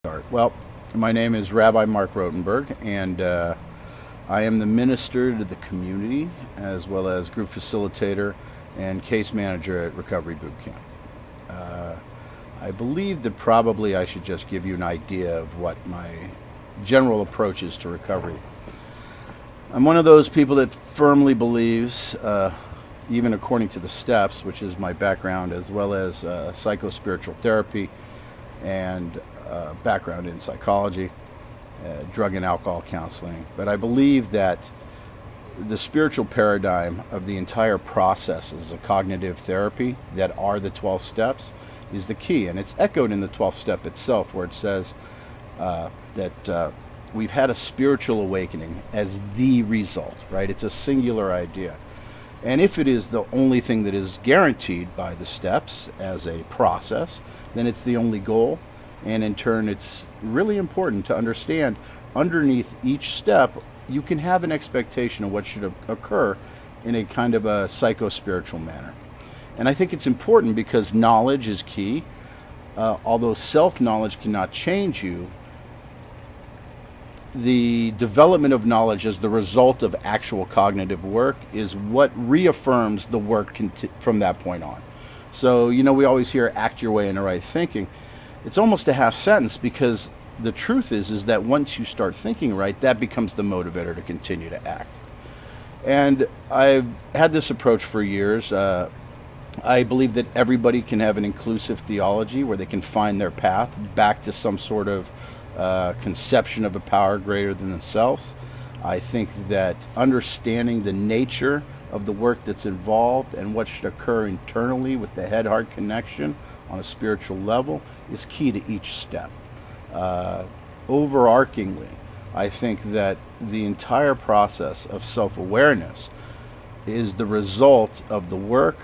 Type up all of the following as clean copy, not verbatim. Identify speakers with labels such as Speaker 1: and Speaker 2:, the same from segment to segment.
Speaker 1: Start. Well, my name is Rabbi Mark Rotenberg, and I am the minister to the community as well as group facilitator and case manager at Recovery Boot Camp. Uh, I believe that probably I should just give you an idea of what my general approach is to recovery. I'm one of those people that firmly believes, even according to the steps, which is my background, as well as psycho-spiritual therapy and background in psychology, drug and alcohol counseling. But I believe that the spiritual paradigm of the entire process as a cognitive therapy that are the 12 steps is the key. And it's echoed in the 12th step itself, where it says that we've had a spiritual awakening as the result, right? It's a singular idea. And if it is the only thing that is guaranteed by the steps as a process, then it's the only goal. And in turn, it's really important to understand underneath each step, you can have an expectation of what should occur in a kind of a psycho-spiritual manner. And I think it's important because knowledge is key. Although self-knowledge cannot change you, the development of knowledge as the result of actual cognitive work is what reaffirms the work from that point on. So, we always hear act your way into right thinking. It's almost a half sentence, because the truth is that once you start thinking right, that becomes the motivator to continue to act. And I've had this approach for years. I believe that everybody can have an inclusive theology where they can find their path back to some sort of conception of a power greater than themselves. I think that understanding the nature of the work that's involved and what should occur internally with the head-heart connection on a spiritual level is key to each step. Overarchingly, I think that the entire process of self-awareness is the result of the work,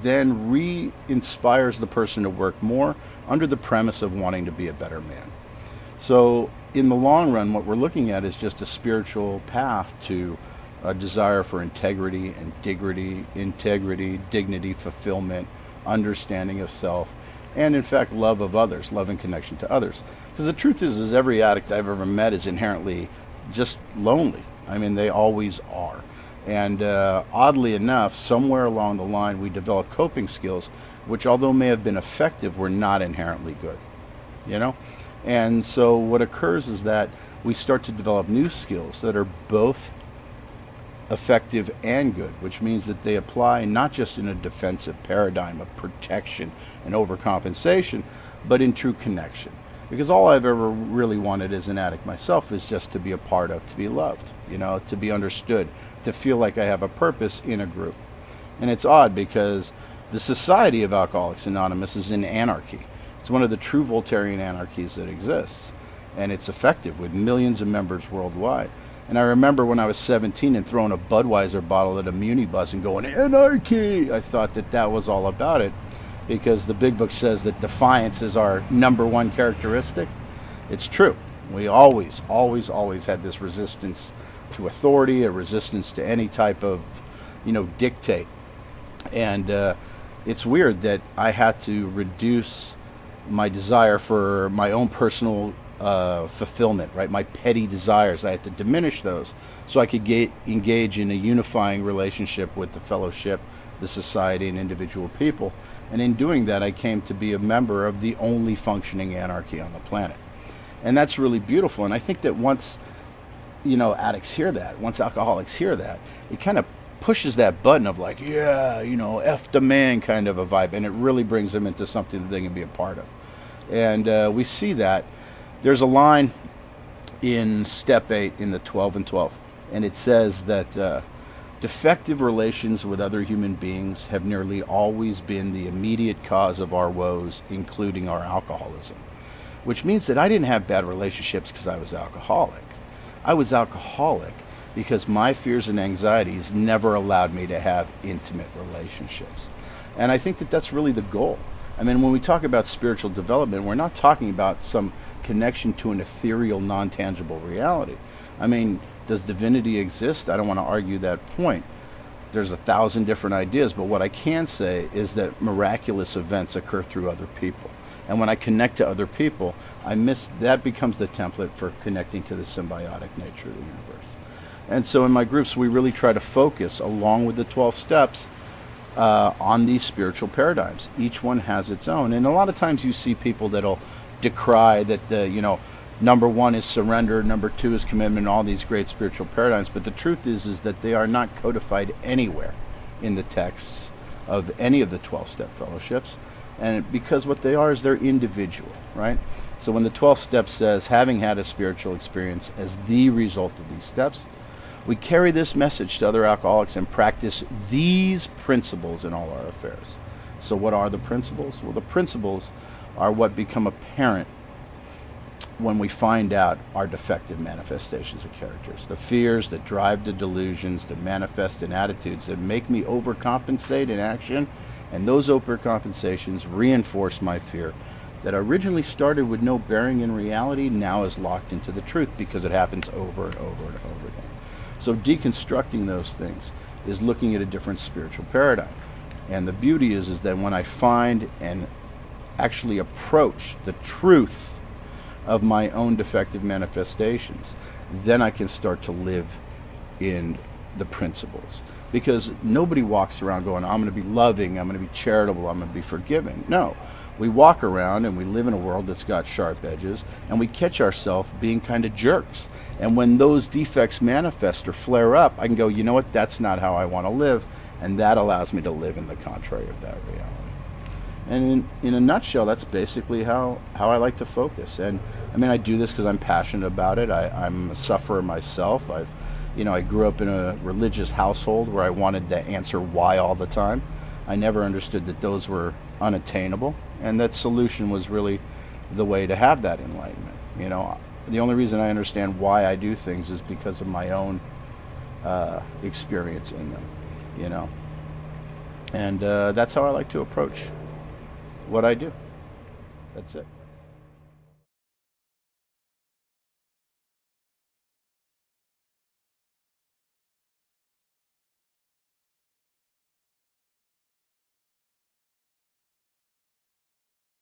Speaker 1: then re-inspires the person to work more under the premise of wanting to be a better man. So in the long run, what we're looking at is just a spiritual path to a desire for integrity and dignity, fulfillment, understanding of self, and in fact love of others, love and connection to others. Because the truth is every addict I've ever met is inherently just lonely. I mean, they always are. And oddly enough, somewhere along the line we develop coping skills which, although may have been effective, were not inherently good. And so what occurs is that we start to develop new skills that are both effective and good, which means that they apply not just in a defensive paradigm of protection and overcompensation, but in true connection. Because all I've ever really wanted as an addict myself is just to be a part of, to be loved, to be understood, to feel like I have a purpose in a group. And it's odd because the Society of Alcoholics Anonymous is in anarchy. It's one of the true Voltairean anarchies that exists, and it's effective with millions of members worldwide. And I remember when I was 17 and throwing a Budweiser bottle at a Muni bus and going, "Anarchy!" I thought that was all about it, because the big book says that defiance is our number one characteristic. It's true. We always had this resistance to authority, a resistance to any type of, dictate. And it's weird that I had to reduce my desire for my own personal fulfillment, right? My petty desires. I had to diminish those so I could engage in a unifying relationship with the fellowship, the society, and individual people. And in doing that, I came to be a member of the only functioning anarchy on the planet. And that's really beautiful. And I think that once, addicts hear that, once alcoholics hear that, it kind of pushes that button of like, yeah, F the man kind of a vibe. And it really brings them into something that they can be a part of. And we see that. There's a line in Step 8 in the 12 and 12, and it says that defective relations with other human beings have nearly always been the immediate cause of our woes, including our alcoholism. Which means that I didn't have bad relationships because I was alcoholic. I was alcoholic because my fears and anxieties never allowed me to have intimate relationships. And I think that that's really the goal. I mean, when we talk about spiritual development, we're not talking about some connection to an ethereal, non-tangible reality. I mean, does divinity exist? I don't want to argue that point. There's 1,000 different ideas, but what I can say is that miraculous events occur through other people. And when I connect to other people, that becomes the template for connecting to the symbiotic nature of the universe. And so in my groups, we really try to focus, along with the 12 steps, on these spiritual paradigms. Each one has its own. And a lot of times you see people that'll decry that, number one is surrender, number two is commitment, all these great spiritual paradigms. But the truth is that they are not codified anywhere in the texts of any of the 12-step fellowships. And because what they are is they're individual, right? So when the 12th step says, having had a spiritual experience as the result of these steps, we carry this message to other alcoholics and practice these principles in all our affairs. So what are the principles? Well, the principles are what become apparent when we find out our defective manifestations of characters. The fears that drive the delusions that manifest in attitudes that make me overcompensate in action, and those overcompensations reinforce my fear that originally started with no bearing in reality, now is locked into the truth because it happens over and over and over again. So deconstructing those things is looking at a different spiritual paradigm. And the beauty is that when I find and actually approach the truth of my own defective manifestations, then I can start to live in the principles. Because nobody walks around going, I'm going to be loving, I'm going to be charitable, I'm going to be forgiving. No. We walk around and we live in a world that's got sharp edges, and we catch ourselves being kind of jerks. And when those defects manifest or flare up, I can go, you know what, that's not how I want to live, and that allows me to live in the contrary of that reality. And in a nutshell, that's basically how I like to focus. And I mean, I do this because I'm passionate about it. I'm a sufferer myself. I grew up in a religious household where I wanted to answer why all the time. I never understood that those were unattainable, and that solution was really the way to have that enlightenment. The only reason I understand why I do things is because of my own experience in them, and that's how I like to approach what I do. That's it.